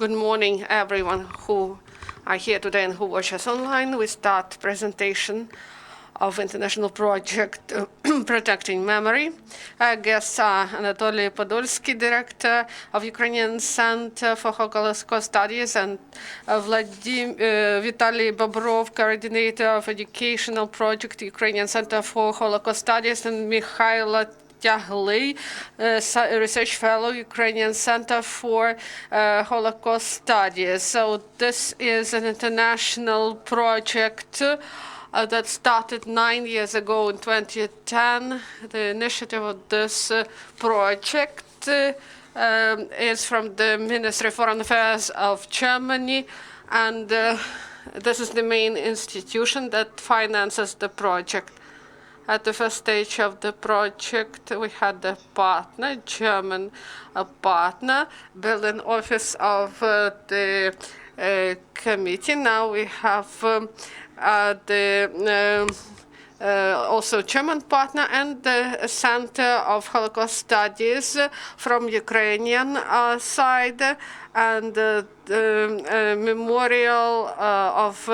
Good morning, everyone who are here today and who watch us online. We start presentation of international project Protecting Memory. Our guests are Anatoliy Podolskyi, Director of Ukrainian Center for Holocaust Studies, and Vitaliy Bobrov, Coordinator of Educational Project Ukrainian Center for Holocaust Studies, and Mykhailo Tyaglyi, Research Fellow, Ukrainian Center for Holocaust Studies. So this is an international project that started 9 years ago in 2010. The initiative of this project is from the Ministry of Foreign Affairs of Germany, and this is the main institution that finances the project. At the first stage of the project, we had a partner, German partner, Berlin office of the committee. Now we have also German partner and the Center of Holocaust Studies from Ukrainian side, and the memorial of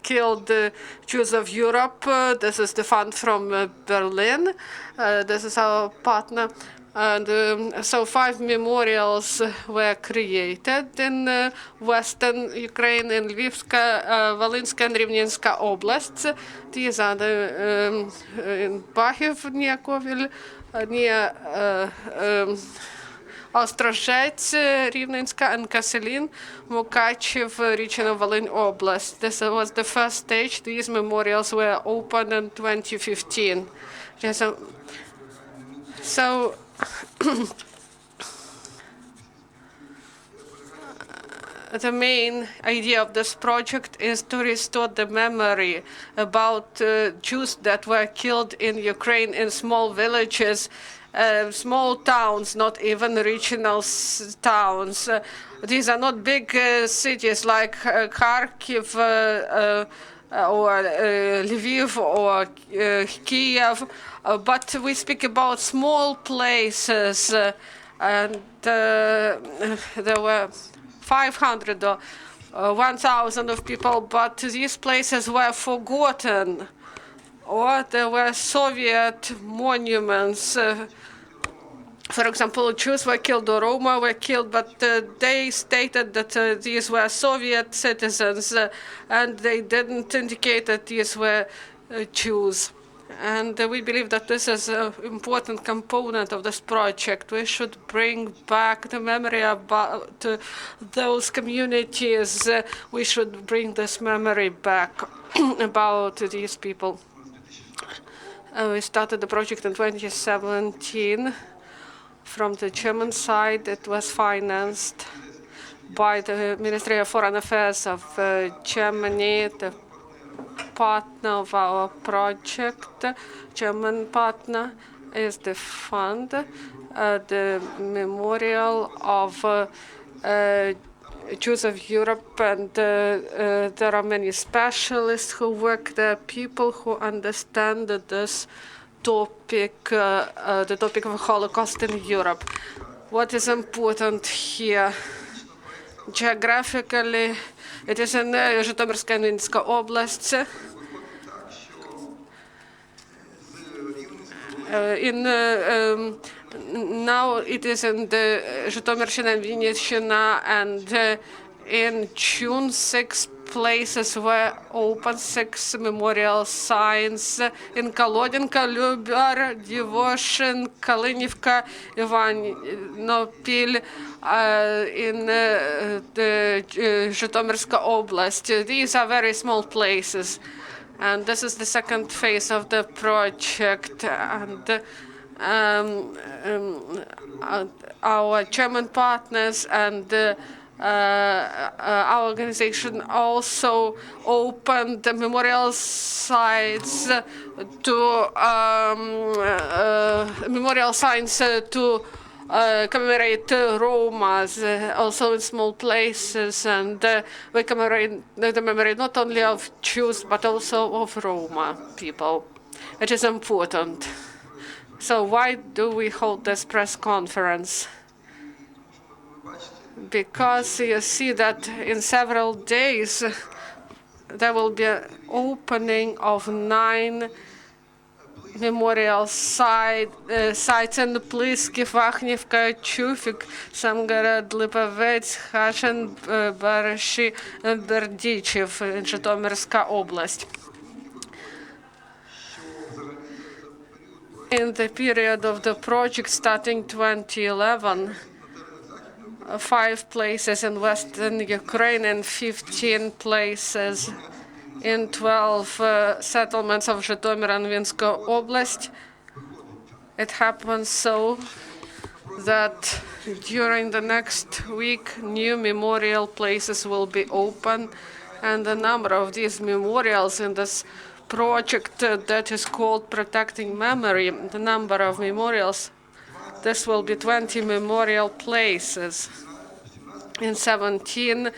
killed Jews of Europe. This is the fund from Berlin. This is our partner. And so 5 memorials were created in western Ukraine, in Lvivska, Volynska, and Rivnenska oblasts. These are the in Bahiv, near Kovil, near Ostrozhets, Rivnenska, and Kaselin, Mukachev region of Volyn Oblast. This was the first stage. These memorials were opened in 2015. So the main idea of this project is to restore the memory about Jews that were killed in Ukraine in small villages, small towns, not even regional towns. These are not big cities like Kharkiv or Lviv or Kiev, but we speak about small places, and there were 500 or 1,000 of people, but these places were forgotten, or there were Soviet monuments. For example, Jews were killed or Roma were killed, but they stated that these were Soviet citizens, and they didn't indicate that these were Jews. And we believe that this is an important component of this project. We should bring back the memory about those communities. We should bring this memory back about these people. We started the project in 2017. From the German side, it was financed by the Ministry of Foreign Affairs of Germany, the partner of our project. German partner is the fund, the memorial of Jews of Europe, and there are many specialists who work there, people who understand this topic, the topic of Holocaust in Europe. What is important here? Geographically, it is in Zhytomyrska and Vinnytska oblasts. Now it is in the Zhytomyrskyna and Vinnytshina, and in June 6 places were open, 6 memorial signs in Kolodinka, Lyuber, Divoshin, Kalynivka, Ivanopil, in the Zhytomyrska Oblast. These are very small places, and this is the second phase of the project. And our German partners and our organization also opened the memorial sites to commemorate Romas, also in small places, and we commemorate the memory not only of Jews but also of Roma people. It is important. So why do we hold this press conference? because you see that in several days there will be an opening of 9 memorial sites in Plyskiv, Vachnivka, Chufik, Samgarad, Lipovets, Khashin, Barashi, and Berdichev in Zhytomyrska Oblast. In the period of the project starting 2011, 5 places in Western Ukraine and 15 places in 12 settlements of Zhytomyr and Vinska Oblast. It happens so that during the next week, new memorial places will be open, and the number of these memorials in this project that is called Protecting Memory, the number of memorials, this will be 20 memorial places in 17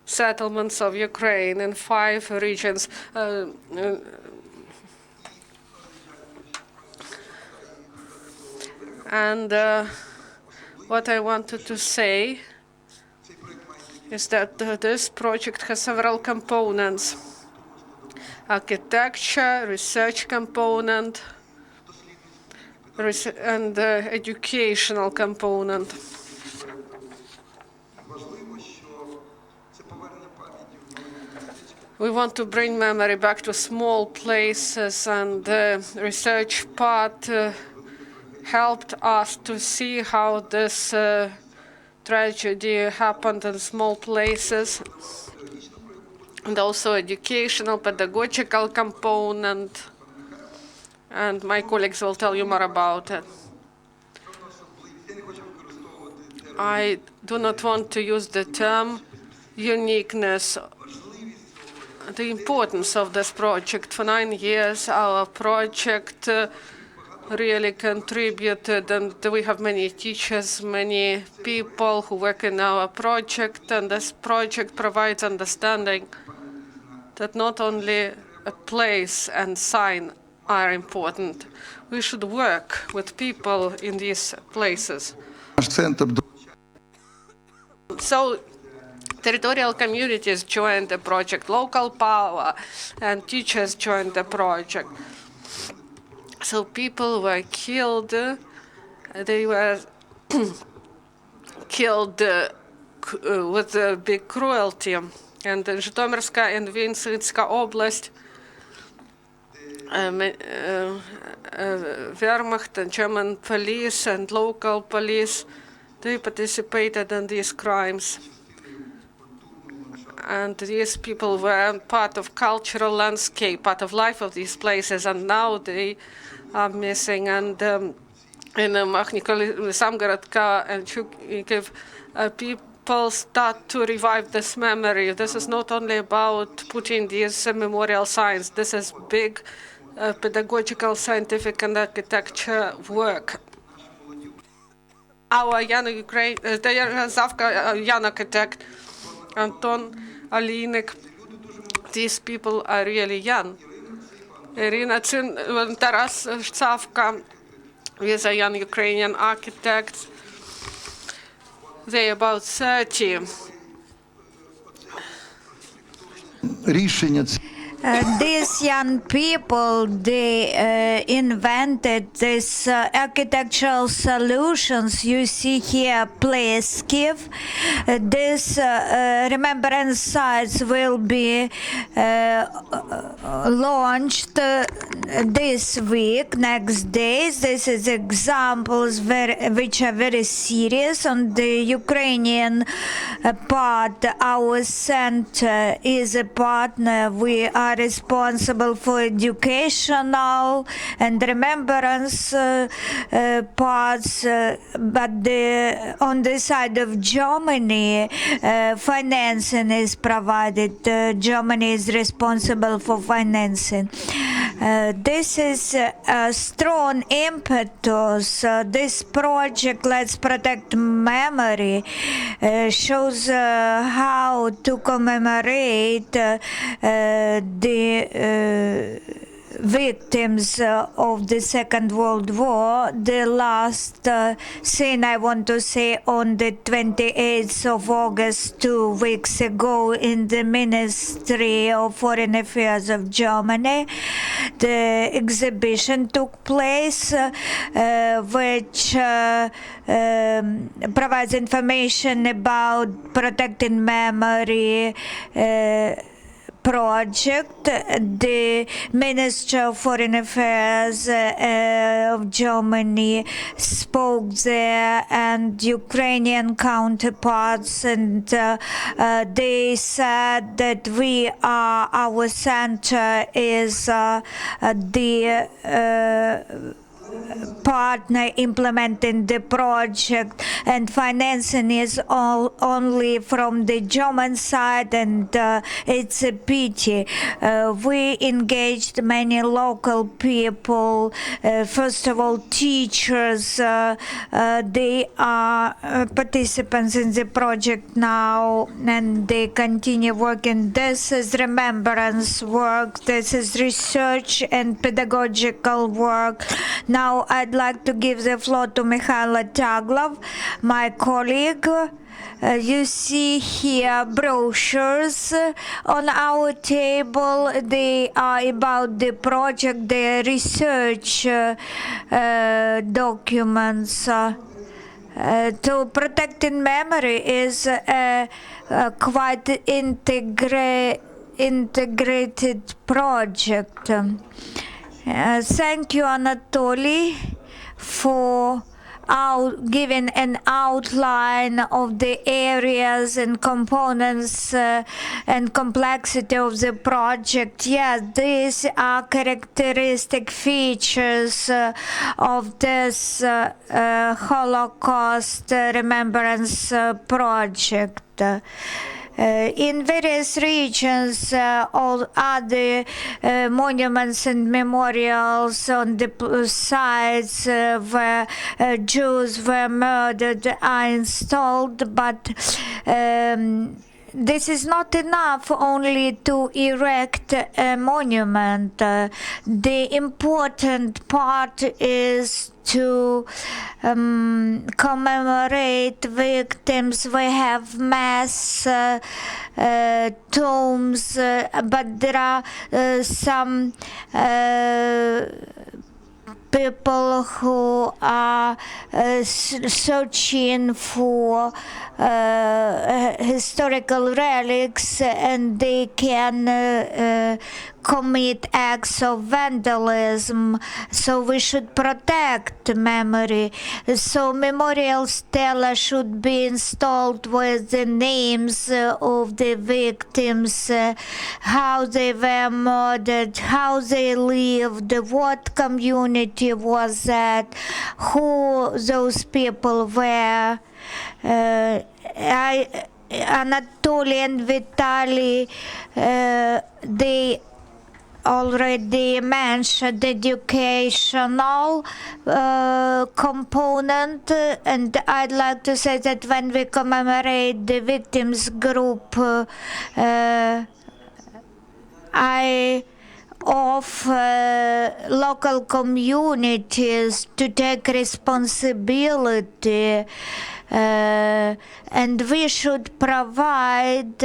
settlements of Ukraine in 5 regions. What I wanted to say is that this project has several components: architecture, research component, and educational component. We want to bring memory back to small places, and the research part helped us to see how this tragedy happened in small places, and also educational, pedagogical component, and my colleagues will tell you more about it. I do not want to use the term uniqueness. The importance of this project. For 9 years, our project really contributed, and we have many teachers, many people who work in our project, and this project provides understanding that not only a place and sign are important. We should work with people in these places. So territorial communities joined the project, local power and teachers joined the project. So people were killed, they were killed with big cruelty. And in Zhytomyrska and Vinnytska Oblast, Wehrmacht and German police and local police, they participated in these crimes. And these people were part of cultural landscape, part of life of these places, and now they are missing. And in Mykhailo, Samgaradka and Chukiv, people start to revive this memory. This is not only about putting these memorial signs. This is big pedagogical, scientific, and architecture work. Our young young architect, Anton Alinik, these people are really young. Irina Taras Savka is a young Ukrainian architect. They're about 30. These young people, they invented these architectural solutions. You see here, Plyskiv. These remembrance sites will be launched this week, next days. This is examples which are very serious. On the Ukrainian part, our center is a partner. We are responsible for educational and remembrance parts, but on the side of Germany, financing is provided. Germany is responsible for financing. This is a strong impetus. This project, Let's Protect Memory, shows how to commemorate the victims of the Second World War. The last thing I want to say, on the 28th of August, 2 weeks ago, in the Ministry of Foreign Affairs of Germany, the exhibition took place which provides information about protecting memory project. The Minister of Foreign Affairs of Germany spoke there, and Ukrainian counterparts, and they said that our center is the partner implementing the project, and financing is only from the German side, and it's a pity. We engaged many local people, first of all teachers. They are participants in the project now, and they continue working. This is remembrance work, this is research and pedagogical work. Now I'd like to give the floor to Mykhailo Tyaglyi, my colleague. You see here brochures on our table. They are about the project, the research documents. To protecting memory is a quite integrated project. Thank you, Anatoliy, for giving an outline of the areas and components and complexity of the project. Yes, these are characteristic features of this Holocaust Remembrance Project. In various regions, all other monuments and memorials on the sites where Jews were murdered are installed, but this is not enough only to erect a monument. The important part is to commemorate victims. We have mass tombs, but there are some people who are searching for historical relics, and they can commit acts of vandalism. So we should protect memory. So memorial stela should be installed with the names of the victims, how they were murdered, how they lived, what community was that, who those people were. Anatoliy and Vitaliy, they already mentioned the educational component, and I'd like to say that when we commemorate the victims group, of local communities to take responsibility, and we should provide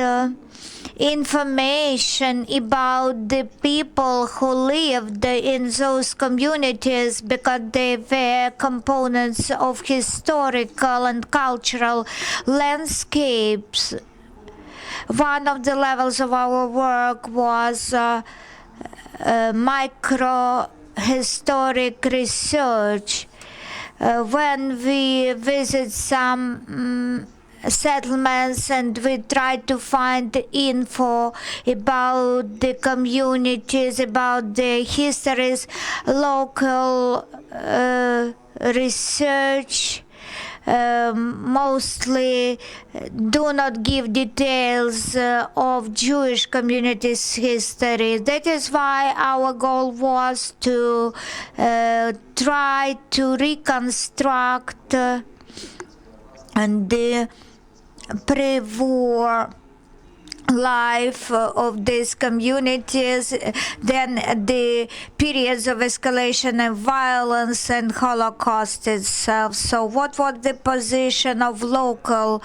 information about the people who lived in those communities, because they were components of historical and cultural landscapes. One of the levels of our work was micro-historic research. When we visit some settlements and we try to find info about the communities, about the histories, local research mostly do not give details of Jewish communities' history. That is why our goal was to try to reconstruct and the pre-war life of these communities, then the periods of escalation and violence and Holocaust itself. So what was the position of local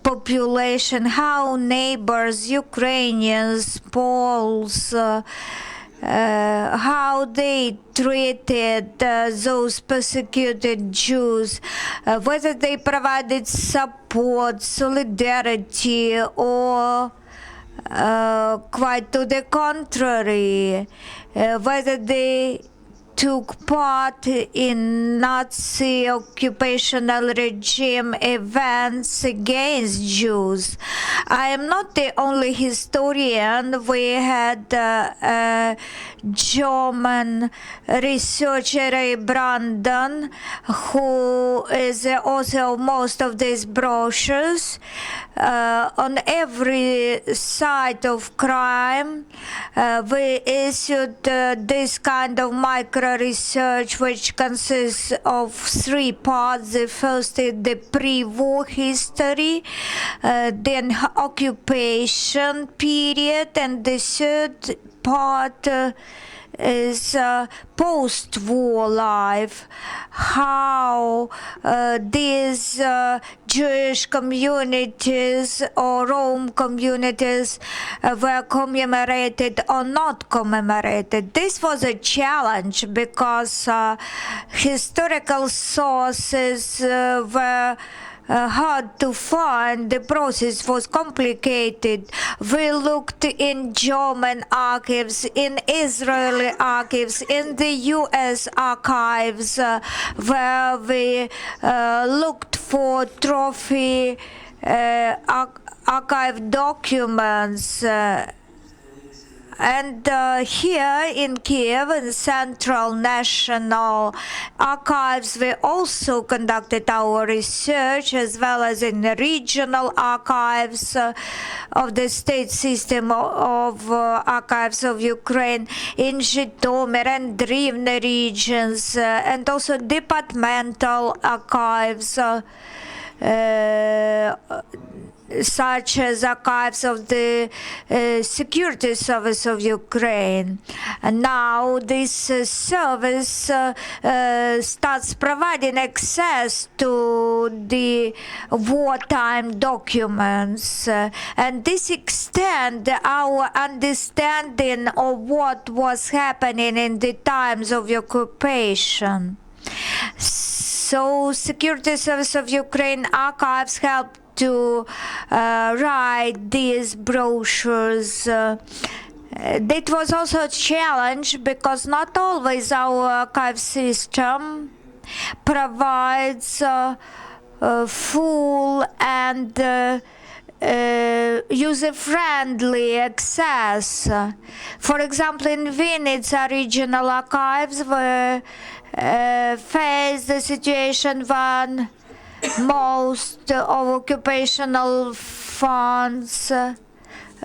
population, how neighbors, Ukrainians, Poles, how they treated those persecuted Jews, whether they provided support, solidarity, or quite to the contrary, whether they took part in Nazi occupational regime events against Jews. I am not the only historian. We had a German researcher, Ray Brandon, who is the author of most of these brochures. On every site of crime, we issued this kind of micro-research, which consists of 3 parts. The first is the pre-war history, then occupation period, and the third part is post-war life, how these Jewish communities or Rome communities were commemorated or not commemorated. This was a challenge because historical sources were hard to find. The process was complicated. We looked in German archives, in Israeli archives, in the US archives, where we looked for trophy archive documents. And here in Kiev, in Central National Archives, we also conducted our research, as well as in the regional archives of the state system of archives of Ukraine, in Zhytomyr and Rivne regions, and also departmental archives, such as archives of the Security Service of Ukraine. And now this service starts providing access to the wartime documents, and this extends our understanding of what was happening in the times of occupation. So Security Service of Ukraine archives helped to write these brochures. It was also a challenge because not always our archive system provides full and user-friendly access. For example, in Vinnytsia regional archives, we face the situation when most of occupational funds,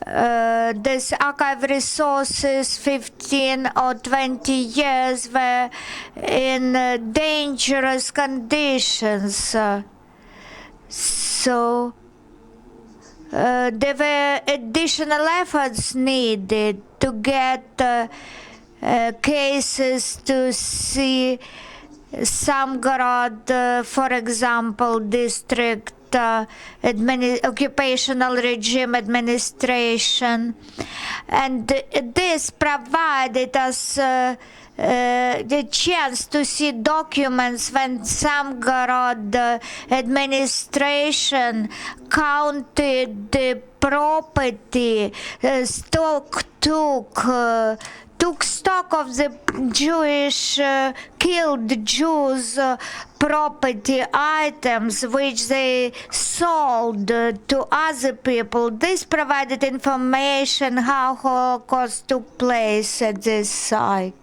this archive resources 15 or 20 years were in dangerous conditions. So there were additional efforts needed to get cases to see Samgorod, for example, district occupational regime administration, and this provided us the chance to see documents when Samgorod administration counted the property, took stock of the Jewish killed Jews property items which they sold to other people. This provided information how Holocaust took place at this site.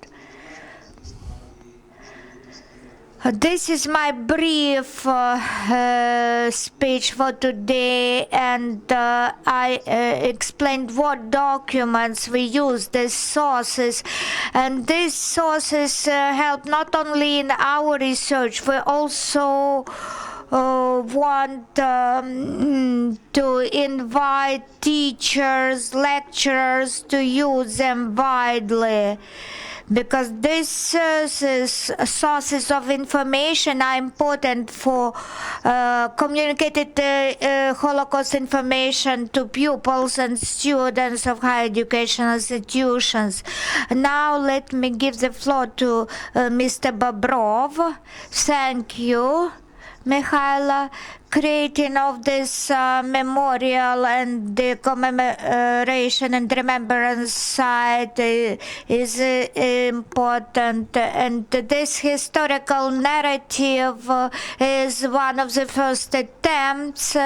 This is my brief speech for today, and I explained what documents we use, these sources, and these sources help not only in our research, we also want to invite teachers, lecturers to use them widely, because these sources of information are important for communicated Holocaust information to pupils and students of higher educational institutions. Now let me give the floor to Mr. Bobrov. Thank you, Mykhailo. Creating of this memorial and the commemoration and remembrance site is important, and this historical narrative is one of the first attempts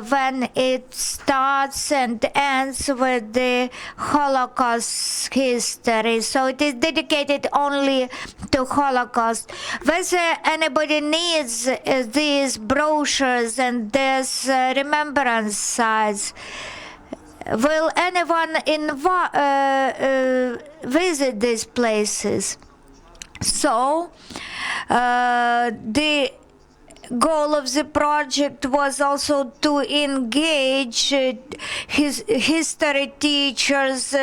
when it starts and ends with the Holocaust history. So it is dedicated only to Holocaust. Whether anybody needs these brochures and this remembrance sites, will anyone visit these places? So the goal of the project was also to engage history teachers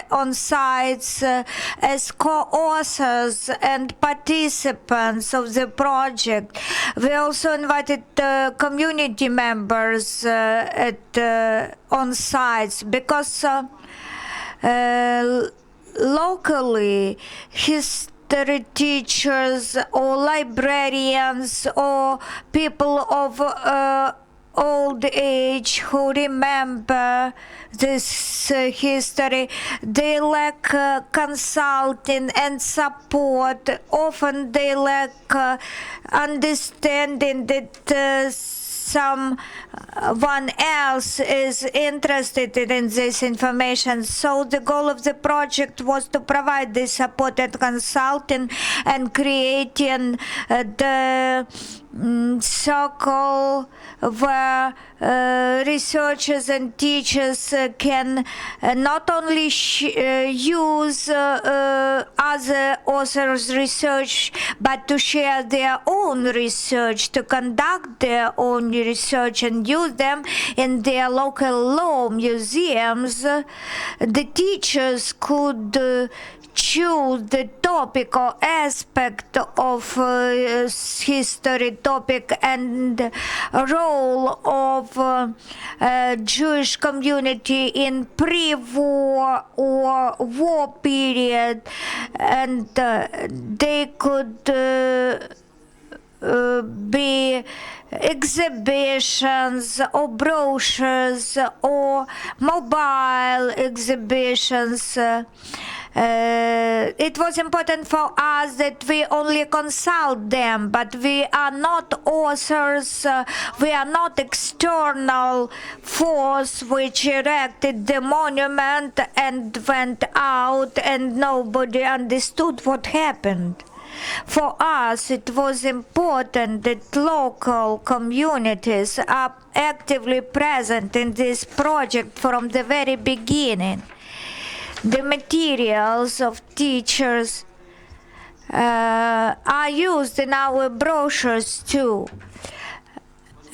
on sites as co-authors and participants of the project. We also invited community members on sites, because locally history teachers or librarians or people of old age who remember this history, they lack consulting and support. Often they lack understanding that someone else is interested in this information. So the goal of the project was to provide this support and consulting and creating the circle where researchers and teachers can not only use other authors' research, but to share their own research, to conduct their own research and use them in their local law museums. The teachers could choose the topic or aspect of history topic and role of Jewish community in pre-war or war period, and they could be exhibitions or brochures or mobile exhibitions. It was important for us that we only consult them, but we are not authors, we are not external force which erected the monument and went out and nobody understood what happened. For us, it was important that local communities are actively present in this project from the very beginning. The materials of teachers are used in our brochures too.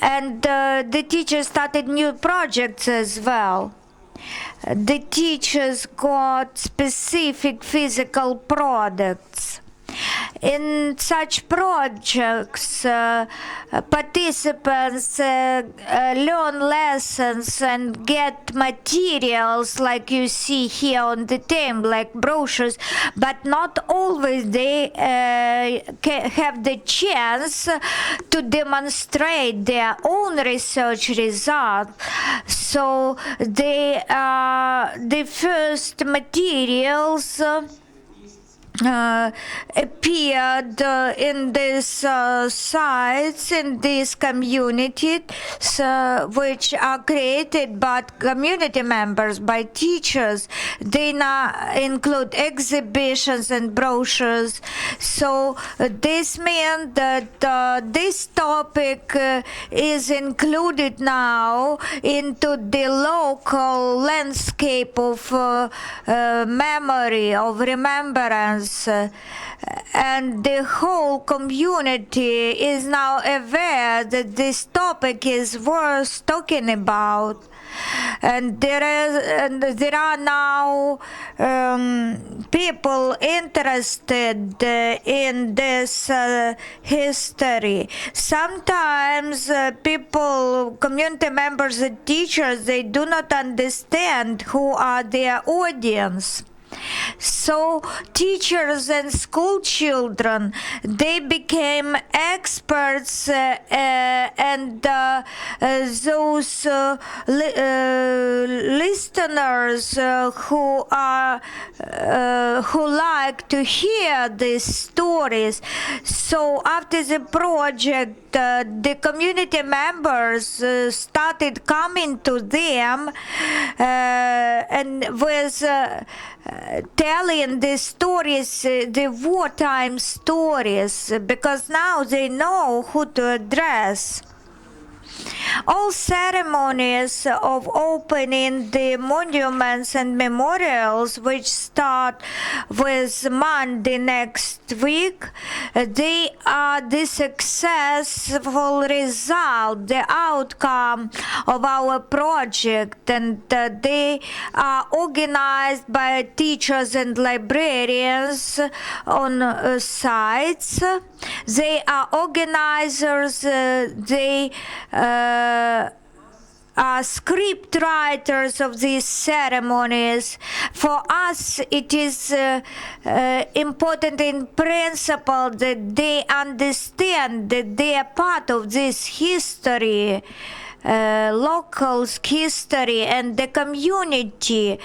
And the teachers started new projects as well. The teachers got specific physical products. In such projects, participants learn lessons and get materials like you see here on the table, like brochures, but not always they have the chance to demonstrate their own research results. So they the first materials appeared in these sites, in these communities, which are created by community members, by teachers. They now include exhibitions and brochures. So this means that this topic is included now into the local landscape of memory, of remembrance. months, and the whole community is now aware that this topic is worth talking about. And there are now people interested in this history. Sometimes people, community members and teachers, they do not understand who are their audience. So teachers and school children, they became experts, and those listeners who like to hear these stories. So after the project, the community members started coming to them and with telling the stories, the wartime stories, because now they know who to address. All ceremonies of opening the monuments and memorials, which start with Monday next week, they are the successful result, the outcome of our project, and they are organized by teachers and librarians on sites. They are organizers, they are script writers of these ceremonies. For us, it is important in principle that they understand that they are part of this history, local history, and the community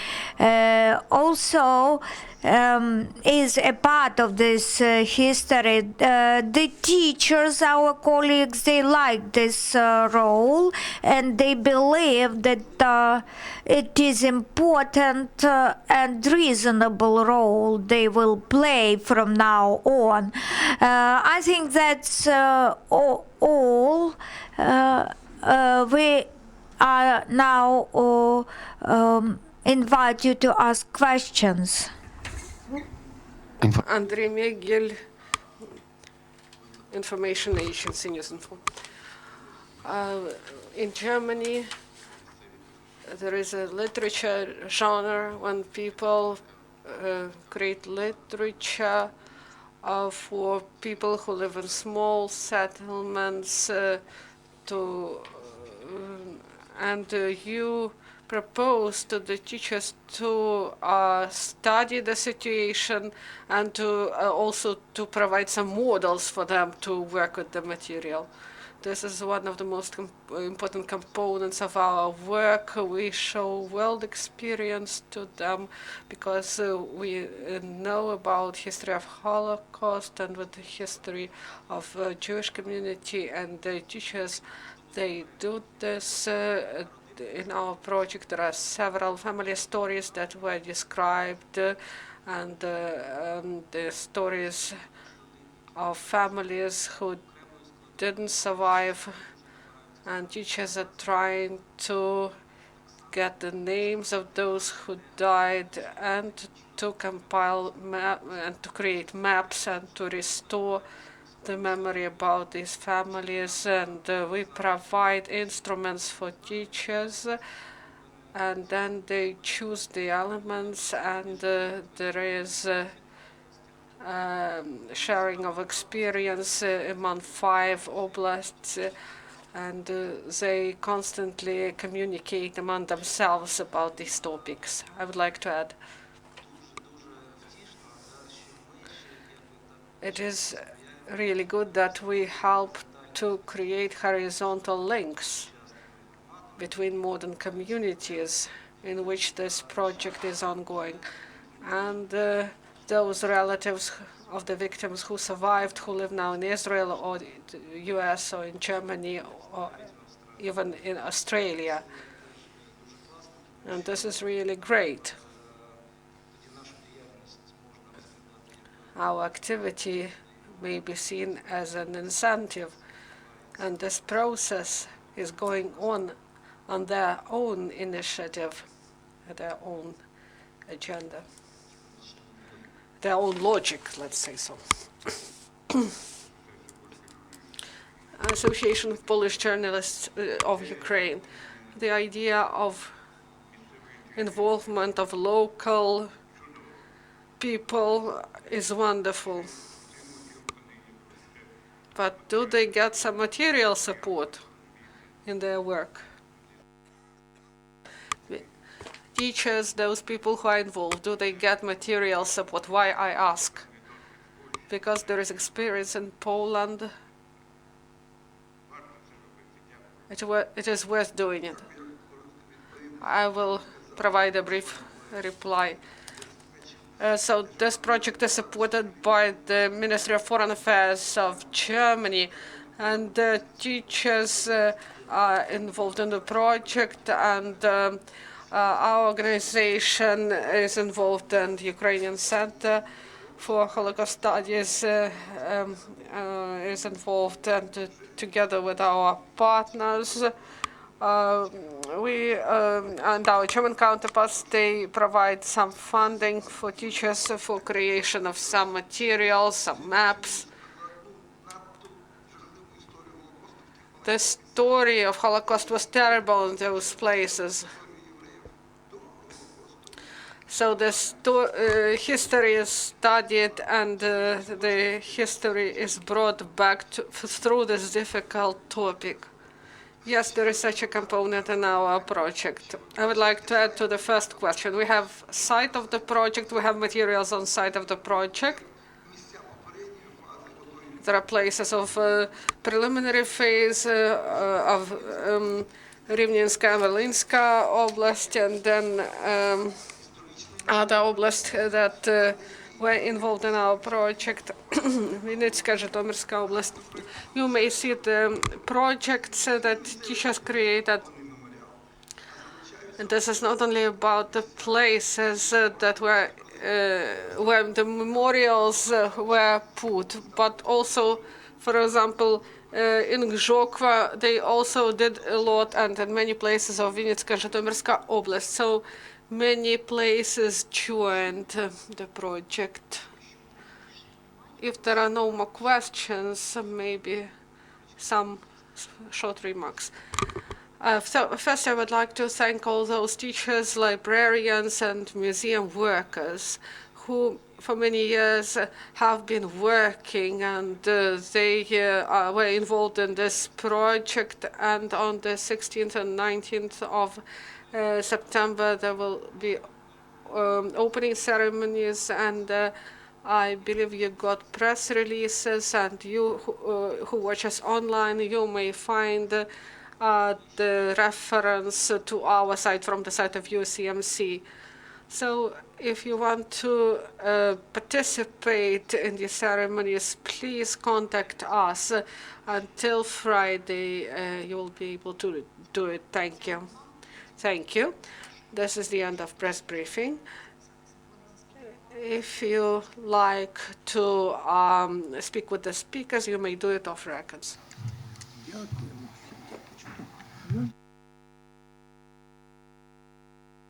also is a part of this history. The teachers, our colleagues, they like this role, and they believe that it is important and reasonable role they will play from now on. I think that's all. We are now invite you to ask questions. Andrei Megel, Information Agency, News Info. In Germany, there is a literature genre when people create literature for people who live in small settlements, and you propose to the teachers to study the situation and to also to provide some models for them to work with the material. This is one of the most important components of our work. We show world experience to them because we know about history of Holocaust and with the history of Jewish community, and the teachers, they do this. In our project, there are several family stories that were described, and the stories of families who didn't survive, and teachers are trying to get the names of those who died and to compile and to create maps and to restore the memory about these families. And we provide instruments for teachers, and then they choose the elements, and there is sharing of experience among 5 oblasts, and they constantly communicate among themselves about these topics. I would like to add, it is really good that we help to create horizontal links between modern communities in which this project is ongoing, and those relatives of the victims who survived, who live now in Israel or the US or in Germany or even in Australia. And this is really great. Our activity may be seen as an incentive, and this process is going on their own initiative, their own agenda. their own logic, let's say so. Association of Polish Journalists of Ukraine. The idea of involvement of local people is wonderful. But do they get some material support in their work? Teachers, those people who are involved, do they get material support? Why I ask? Because there is experience in Poland. It is worth doing it. I will provide a brief reply. So this project is supported by the Ministry of Foreign Affairs of Germany, and the teachers are involved in the project, and our organization is involved in the Ukrainian Center for Holocaust Studies is involved, and together with our partners, we and our German counterparts, they provide some funding for teachers for creation of some materials, some maps. The story of Holocaust was terrible in those places. So the history is studied, and the history is brought back through this difficult topic. Yes, there is such a component in our project. I would like to add to the first question. We have site of the project, we have materials on site of the project. There are places of preliminary phase of Rivnenska and Volynska Oblast, and then other oblasts that were involved in our project. Vinnytska, Zhytomyrska Oblast. You may see the projects that teachers created. And this is not only about the places that were where the memorials were put, but also, for example, in Gzhokva, they also did a lot, and in many places of Vinnytska, Zhytomyrska Oblast. So many places joined the project. If there are no more questions, maybe some short remarks. So first, I would like to thank all those teachers, librarians, and museum workers who, for many years, have been working, and they were involved in this project. And on the 16th and 19th of September, there will be opening ceremonies, and I believe you got press releases, and you who watch us online, you may find the reference to our site from the site of UCMC. So if you want to participate in the ceremonies, please contact us. Until Friday, you will be able to do it. Thank you. Thank you. This is the end of press briefing. If you like to speak with the speakers, you may do it off records.